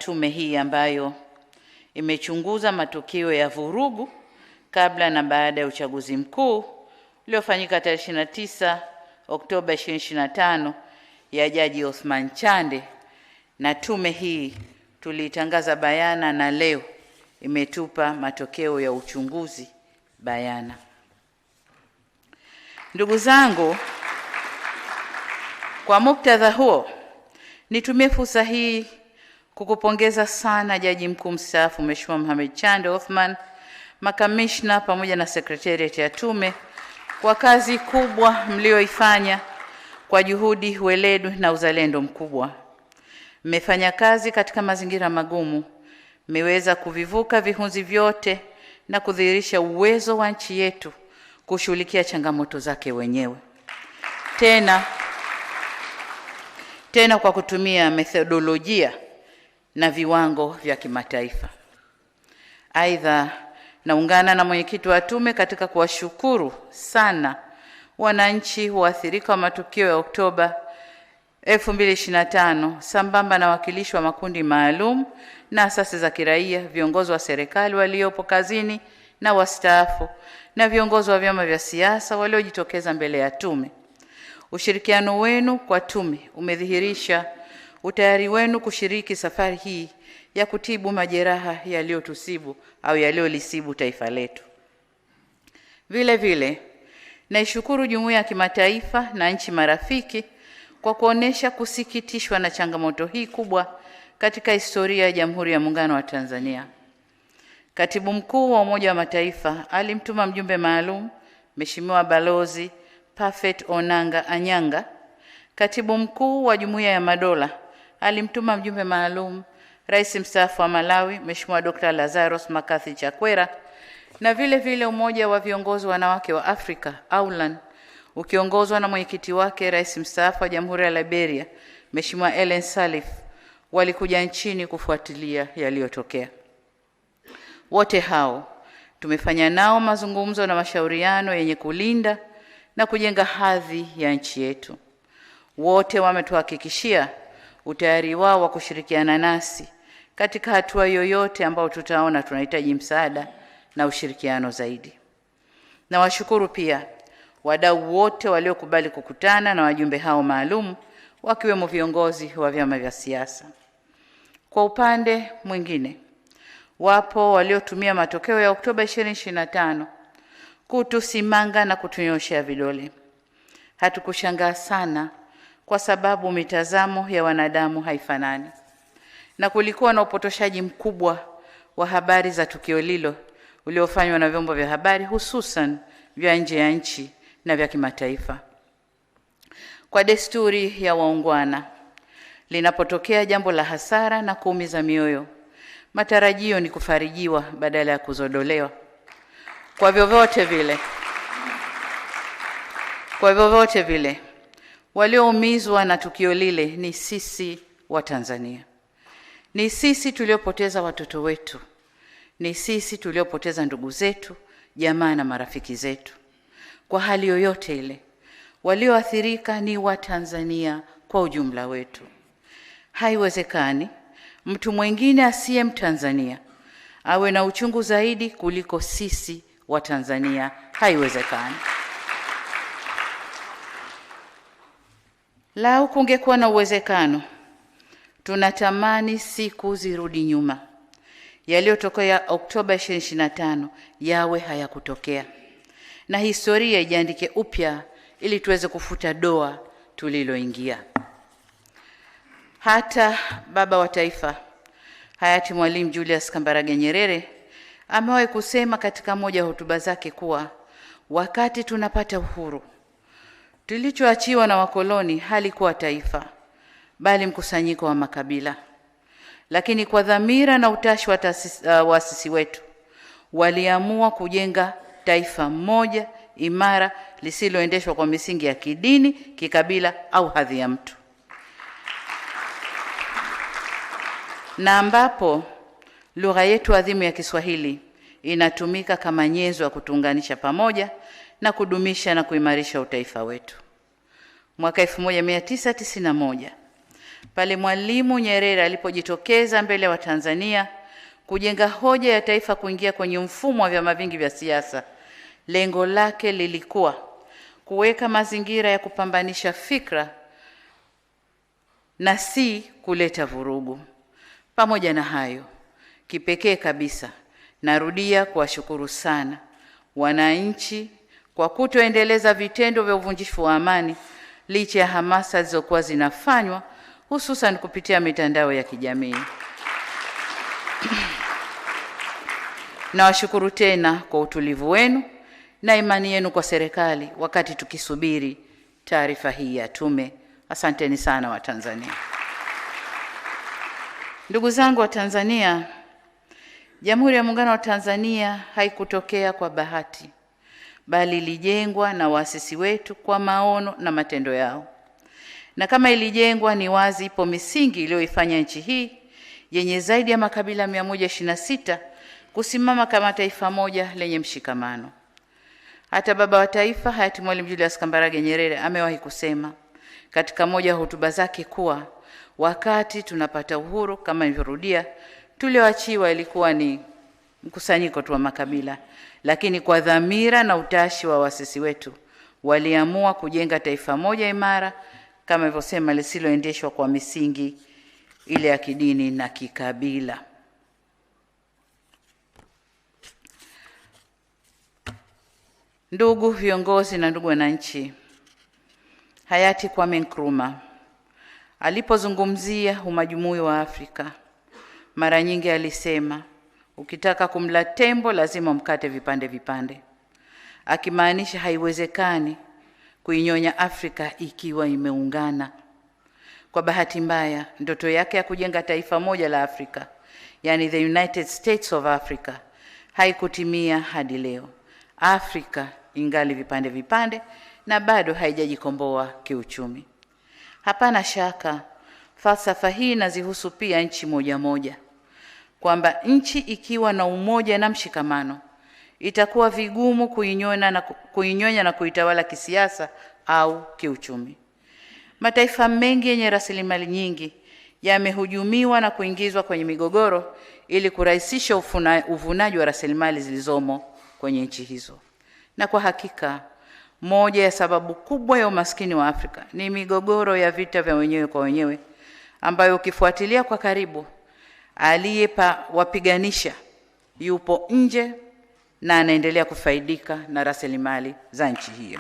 tume hii ambayo imechunguza matukio ya vurugu kabla na baada ya uchaguzi mkuu uliofanyika tarehe 29 Oktoba 2025 ya Jaji Othman Chande, na tume hii tulitangaza bayana na leo imetupa matokeo ya uchunguzi bayana. Ndugu zangu, kwa muktadha huo nitumie fursa hii kukupongeza sana Jaji Mkuu mstaafu Mheshimiwa Mohamed Chande Othman, makamishna pamoja na sekretariat ya tume kwa kazi kubwa mlioifanya kwa juhudi, weledi na uzalendo mkubwa. Mmefanya kazi katika mazingira magumu, mmeweza kuvivuka vihunzi vyote na kudhihirisha uwezo wa nchi yetu kushughulikia changamoto zake wenyewe. Tena kwa kutumia methodolojia na viwango vya kimataifa. Aidha, naungana na mwenyekiti wa tume katika kuwashukuru sana wananchi waathirika wa matukio ya Oktoba 2025 sambamba na wakilishi wa makundi maalum na asasi za kiraia, viongozi wa serikali waliopo kazini na wastaafu, na viongozi wa vyama vya siasa waliojitokeza mbele ya tume. Ushirikiano wenu kwa tume umedhihirisha utayari wenu kushiriki safari hii ya kutibu majeraha yaliyotusibu au yaliyolisibu taifa letu. Vile vile, naishukuru jumuiya ya kimataifa na nchi marafiki kwa kuonesha kusikitishwa na changamoto hii kubwa katika historia ya Jamhuri ya Muungano wa Tanzania. Katibu Mkuu wa Umoja wa Mataifa alimtuma mjumbe maalum Mheshimiwa Balozi Parfait Onanga Anyanga. Katibu Mkuu wa Jumuiya ya Madola alimtuma mjumbe maalum Rais mstaafu wa Malawi Mheshimiwa Dr. Lazarus Makathi Chakwera, na vile vile Umoja wa Viongozi Wanawake wa Afrika AULAN ukiongozwa na mwenyekiti wake Rais mstaafu wa Jamhuri ya Liberia Mheshimiwa Ellen Sirleaf walikuja nchini kufuatilia yaliyotokea. Wote hao tumefanya nao mazungumzo na mashauriano yenye kulinda na kujenga hadhi ya nchi yetu. Wote wametuhakikishia utayari wao wa kushirikiana nasi katika hatua yoyote ambao tutaona tunahitaji msaada na ushirikiano zaidi. Na washukuru pia wadau wote waliokubali kukutana na wajumbe hao maalum, wakiwemo viongozi wa vyama vya siasa. Kwa upande mwingine, wapo waliotumia matokeo ya Oktoba 2025 kutusimanga na kutunyoshea vidole. Hatukushangaa sana kwa sababu mitazamo ya wanadamu haifanani, na kulikuwa na upotoshaji mkubwa wa habari za tukio hilo uliofanywa na vyombo vya habari hususan vya nje ya nchi na vya kimataifa. Kwa desturi ya waungwana, linapotokea jambo la hasara na kuumiza mioyo, matarajio ni kufarijiwa badala ya kuzodolewa. Kwa vyovyote vile, walioumizwa na tukio lile ni sisi wa Tanzania. Ni sisi tuliopoteza watoto wetu. Ni sisi tuliopoteza ndugu zetu, jamaa na marafiki zetu. Kwa hali yoyote ile, walioathirika ni wa Tanzania kwa ujumla wetu. Haiwezekani mtu mwingine asiye Mtanzania awe na uchungu zaidi kuliko sisi wa Tanzania. Haiwezekani. Lau kungekuwa na uwezekano, tunatamani siku zirudi nyuma. Yaliyotokea Oktoba 2025 yawe hayakutokea, na historia ijiandike upya ili tuweze kufuta doa tuliloingia. Hata baba wa taifa hayati Mwalimu Julius Kambarage Nyerere amewahi kusema katika moja ya hotuba zake kuwa wakati tunapata uhuru, tulichoachiwa na wakoloni halikuwa taifa bali mkusanyiko wa makabila. Lakini kwa dhamira na utashi wa waasisi wetu, waliamua kujenga taifa moja imara lisiloendeshwa kwa misingi ya kidini, kikabila au hadhi ya mtu, na ambapo lugha yetu adhimu ya Kiswahili inatumika kama nyenzo ya kutuunganisha pamoja na kudumisha na kuimarisha utaifa wetu. Mwaka 1991 pale Mwalimu Nyerere alipojitokeza mbele ya Watanzania kujenga hoja ya taifa kuingia kwenye mfumo wa vyama vingi vya siasa. Lengo lake lilikuwa kuweka mazingira ya kupambanisha fikra na si kuleta vurugu. Pamoja na hayo, kipekee kabisa narudia kuwashukuru sana wananchi kwa kutoendeleza vitendo vya uvunjifu wa amani licha ya hamasa zilizokuwa zinafanywa hususan kupitia mitandao ya kijamii. Nawashukuru tena kwa utulivu wenu na imani yenu kwa serikali wakati tukisubiri taarifa hii ya tume. Asanteni sana Watanzania. Ndugu zangu wa Tanzania, Jamhuri ya Muungano wa Tanzania haikutokea kwa bahati, bali ilijengwa na waasisi wetu kwa maono na matendo yao. Na kama ilijengwa, ni wazi ipo misingi iliyoifanya nchi hii yenye zaidi ya makabila 126 kusimama kama taifa moja lenye mshikamano. Hata baba wa taifa hayati Mwalimu Julius Kambarage Nyerere amewahi kusema katika moja ya hotuba zake kuwa wakati tunapata uhuru, kama nilivyorudia, tulioachiwa ilikuwa ni mkusanyiko tu wa makabila, lakini kwa dhamira na utashi wa waasisi wetu waliamua kujenga taifa moja imara, kama nilivyosema, lisiloendeshwa kwa misingi ile ya kidini na kikabila. Ndugu viongozi na ndugu wananchi, hayati Kwame Nkrumah alipozungumzia umajumui wa Afrika, mara nyingi alisema, ukitaka kumla tembo lazima mkate vipande vipande, akimaanisha haiwezekani kuinyonya Afrika ikiwa imeungana. Kwa bahati mbaya, ndoto yake ya kujenga taifa moja la Afrika, yani the United States of Africa, haikutimia hadi leo. Afrika ingali vipande vipande na bado haijajikomboa kiuchumi. Hapana shaka falsafa hii inazihusu pia nchi moja moja, kwamba nchi ikiwa na umoja na mshikamano itakuwa vigumu kuinyonya na kuitawala kisiasa au kiuchumi. Mataifa mengi yenye rasilimali nyingi yamehujumiwa na kuingizwa kwenye migogoro ili kurahisisha uvunaji wa rasilimali zilizomo kwenye nchi hizo. Na kwa hakika moja ya sababu kubwa ya umaskini wa Afrika ni migogoro ya vita vya wenyewe kwa wenyewe, ambayo ukifuatilia kwa karibu, wapiganisha yupo nje na anaendelea kufaidika na rasilimali za nchi hiyo.